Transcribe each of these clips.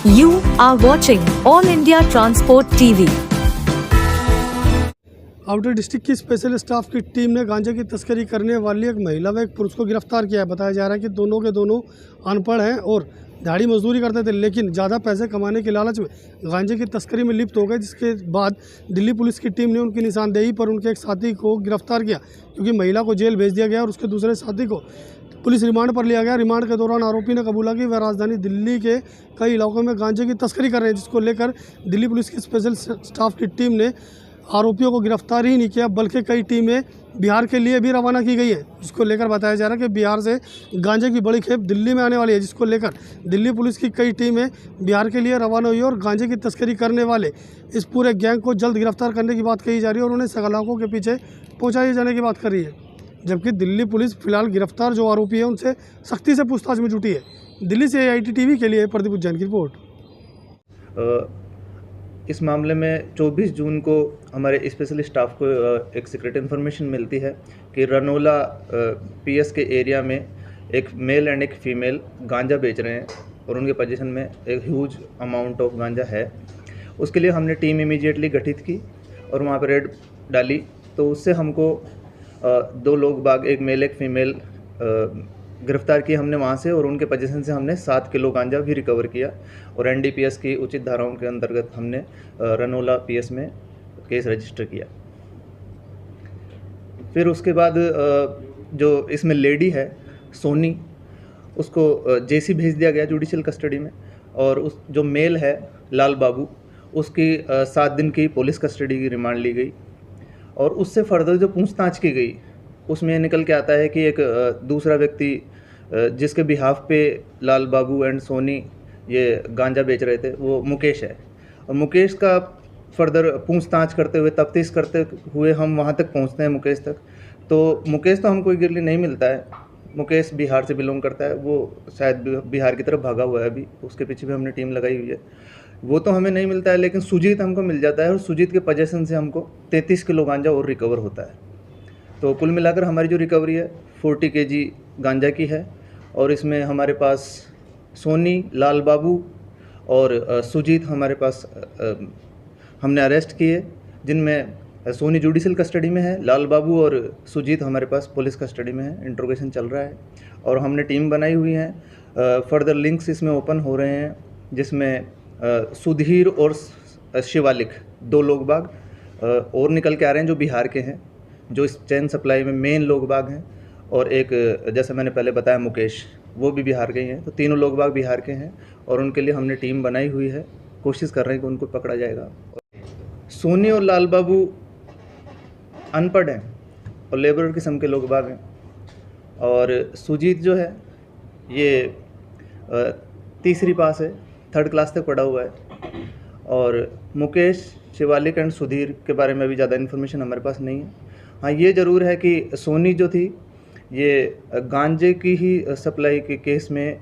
You are watching All India Transport TV. Outer district की special staff की team ने गांजे की तस्करी करने वाली एक महिला व एक पुरुष को गिरफ्तार किया है। बताया जा रहा है कि दोनों के दोनों अनपढ़ हैं और दिहाड़ी मजदूरी करते थे, लेकिन ज़्यादा पैसे कमाने के लालच में गांजे की तस्करी में लिप्त हो गए, जिसके बाद दिल्ली पुलिस की टीम ने उनकी निशानदेही पर उनके एक साथी को गिरफ्तार किया, क्योंकि महिला को जेल भेज दिया गया और उसके दूसरे साथी को पुलिस रिमांड पर लिया गया। रिमांड के दौरान आरोपी ने कबूला कि वह राजधानी दिल्ली के कई इलाकों में गांजे की तस्करी कर रहे हैं, जिसको लेकर दिल्ली पुलिस की स्पेशल स्टाफ की टीम ने आरोपियों को गिरफ्तार ही नहीं किया, बल्कि कई टीमें बिहार के लिए भी रवाना की गई है, जिसको लेकर बताया जा रहा है कि बिहार से गांजे की बड़ी खेप दिल्ली में आने वाली है, जिसको लेकर दिल्ली पुलिस की कई टीमें बिहार के लिए रवाना हुई और गांजे की तस्करी करने वाले इस पूरे गैंग को जल्द गिरफ्तार करने की बात कही जा रही है और उन्हें सलाखों के पीछे पहुँचाए जाने की बात कर रही है। जबकि दिल्ली पुलिस फिलहाल गिरफ्तार जो आरोपी है उनसे सख्ती से पूछताछ में जुटी है। दिल्ली से AIT-TV के लिए प्रदीप उज्जैन की रिपोर्ट। इस मामले में 24 जून को हमारे स्पेशल स्टाफ को एक सीक्रेट इन्फॉर्मेशन मिलती है कि रनोला PS के एरिया में एक मेल एंड एक फीमेल गांजा बेच रहे हैं और उनके पोजीशन में एक ह्यूज अमाउंट ऑफ गांजा है। उसके लिए हमने टीम इमीडिएटली गठित की और वहाँ पर रेड डाली, तो उससे हमको 2 लोग बाग, एक मेल एक फीमेल गिरफ्तार किए हमने वहाँ से, और उनके पोजीशन से हमने 7 किलो गांजा भी रिकवर किया और NDPS की उचित धाराओं के अंतर्गत हमने रनोला PS में केस रजिस्टर किया। फिर उसके बाद जो इसमें लेडी है सोनी, उसको JC भेज दिया गया जुडिशियल कस्टडी में, और उस जो मेल है लाल बाबू, उसकी 7 दिन की पुलिस कस्टडी की रिमांड ली गई और उससे फर्दर जो पूछताछ की गई उसमें निकल के आता है कि एक दूसरा व्यक्ति जिसके बिहाफ पे लाल बाबू एंड सोनी ये गांजा बेच रहे थे वो मुकेश है, और मुकेश का फर्दर पूछताछ करते हुए, तफ्तीश करते हुए हम वहाँ तक पहुँचते हैं मुकेश तक। तो मुकेश तो हमको गिरली नहीं मिलता है, मुकेश बिहार से बिलोंग करता है, वो शायद बिहार की तरफ भागा हुआ है, अभी उसके पीछे भी हमने टीम लगाई हुई है, वो तो हमें नहीं मिलता है। लेकिन सुजीत हमको मिल जाता है और सुजीत के पोजीशन से हमको 33 किलो गांजा और रिकवर होता है। तो कुल मिलाकर हमारी जो रिकवरी है 40 kg गांजा की है, और इसमें हमारे पास सोनी, लाल बाबू और सुजीत हमारे पास हमने अरेस्ट किए, जिनमें सोनी जुडिशियल कस्टडी में है, लाल बाबू और सुजीत हमारे पास पुलिस कस्टडी में है, इंट्रोगेशन चल रहा है और हमने टीम बनाई हुई है। फर्दर लिंक्स इसमें ओपन हो रहे हैं, जिसमें सुधीर और शिवालिक 2 लोग बाग और निकल के आ रहे हैं जो बिहार के हैं, जो इस चैन सप्लाई में मेन लोग बाग हैं, और एक जैसे मैंने पहले बताया मुकेश, वो भी बिहार के ही हैं। तो तीनों लोग बाग बिहार के हैं और उनके लिए हमने टीम बनाई हुई है, कोशिश कर रहे हैं कि उनको पकड़ा जाएगा। सोनी और लाल बाबू अनपढ़ हैं और लेबर किस्म के लोग बाग हैं, और सुजीत जो है ये तीसरी पास है, 3rd क्लास तक पढ़ा हुआ है, और मुकेश, शिवालिक एंड सुधीर के बारे में अभी ज़्यादा इन्फॉर्मेशन हमारे पास नहीं है। हाँ, ये ज़रूर है कि सोनी जो थी ये गांजे की ही सप्लाई के केस में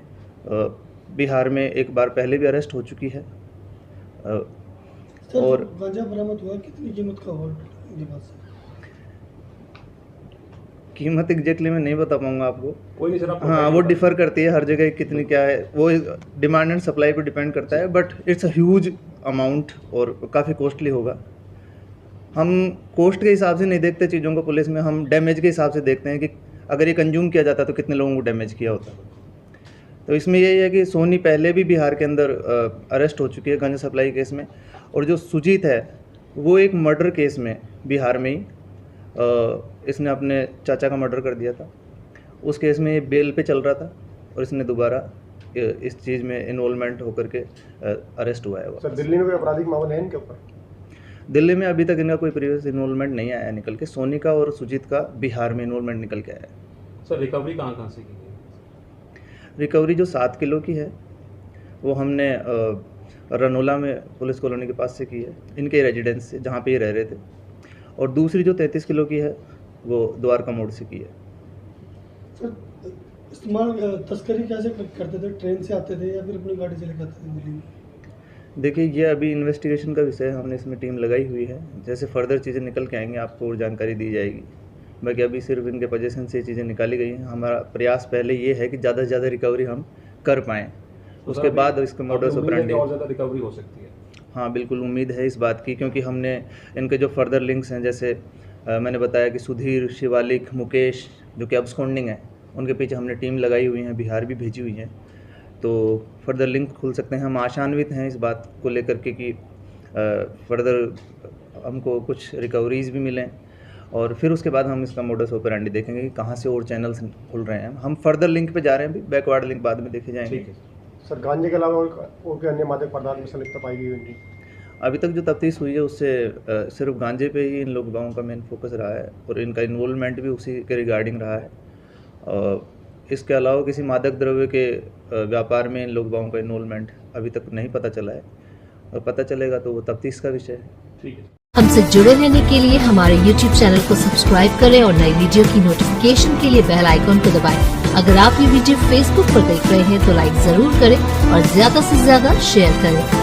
बिहार में एक बार पहले भी अरेस्ट हो चुकी है। और गांजा बरामद हुआ, कितनी कीमत का हुआ? कीमत एग्जैक्टली मैं नहीं बता पाऊंगा आपको, कोई नहीं सर, आप हाँ वो डिफ़र करती है हर जगह, कितनी क्या है वो डिमांड एंड सप्लाई पर डिपेंड करता है, but it's a huge amount और काफ़ी कॉस्टली होगा। हम कॉस्ट के हिसाब से नहीं देखते चीज़ों को पुलिस में, हम डैमेज के हिसाब से देखते हैं कि अगर ये कंज्यूम किया जाता तो कितने लोगों को डैमेज किया होता। तो इसमें यही है कि सोनी पहले भी बिहार के अंदर अरेस्ट हो चुकी है गांजा सप्लाई केस में, और जो सुजीत है वो एक मर्डर केस में बिहार में ही इसने अपने चाचा का मर्डर कर दिया था। उस केस में ये बेल पे चल रहा था और इसने दोबारा इस चीज़ में इन्वॉल्वमेंट होकर के अरेस्ट हुआ है। सर दिल्ली में कोई आपराधिक मामला है इनके ऊपर? दिल्ली में अभी तक इनका कोई प्रीवियस इन्वॉल्वमेंट नहीं आया निकल के। सोनी का और सुजीत का बिहार में इन्वॉल्वमेंट निकल के आया है। सर रिकवरी कहाँ से की गई? रिकवरी जो 7 किलो की है वो हमने रनोला में पुलिस कॉलोनी के पास से की है, इनके रेजिडेंस से जहाँ पे ये रह रहे थे, और दूसरी जो 33 किलो की है वो द्वारका मोड़ से की है। सर इस्तेमाल तस्करी कैसे करते थे? ट्रेन से आते थे या फिर अपनी गाड़ी से लेकर आते थे दिल्ली में? देखिए ये अभी इन्वेस्टिगेशन का विषय है, हमने इसमें टीम लगाई हुई है, जैसे फर्दर चीज़ें निकल के आएंगी आपको और जानकारी दी जाएगी। बाकी अभी सिर्फ इनके पोजीशन से चीज़ें निकाली गई हैं। हमारा प्रयास पहले ये है कि ज़्यादा से ज़्यादा रिकवरी हम कर पाएँ, उसके बाद इसके मोडस ऑपरेंडी। और ज़्यादा रिकवरी हो सकती है। हाँ बिल्कुल उम्मीद है इस बात की, क्योंकि हमने इनके जो फर्दर लिंक्स हैं, जैसे मैंने बताया कि सुधीर, शिवालिक, मुकेश जो कि अब्सकॉन्डिंग है, उनके पीछे हमने टीम लगाई हुई है, बिहार भी भेजी हुई है, तो फर्दर लिंक खुल सकते हैं। हम आशान्वित हैं इस बात को लेकर के कि फर्दर हमको कुछ रिकवरीज भी मिलें, और फिर उसके बाद हम इसका मोडस ऑपरेंडी देखेंगे कि कहाँ से और चैनल्स खुल रहे हैं। हम फर्दर लिंक पे जा रहे हैं, अभी बैकवर्ड लिंक बाद में देखे जाएंगे। ठीक है सर, गांजे के अलावा और कोई अन्य मादक पदार्थ में संलिप्तता पाई गई होगी? अभी तक जो तफ्तीश हुई है उससे सिर्फ गांजे पे ही इन लोगों का मेन फोकस रहा है, और इनका इन्वॉल्वमेंट भी उसी के रिगार्डिंग रहा है। इसके अलावा किसी मादक द्रव्य के व्यापार में इन लोगों का इन्वॉल्वमेंट अभी तक नहीं पता चला है, और पता चलेगा तो वो तफ्तीश का विषय है। ठीक है। हमसे जुड़े रहने के लिए हमारे YouTube चैनल को सब्सक्राइब करें और नई वीडियो की नोटिफिकेशन के लिए बेल आइकॉन को दबाएं। अगर आप ये वीडियो Facebook पर देख रहे हैं तो लाइक जरूर करें और ज्यादा से ज्यादा शेयर करें।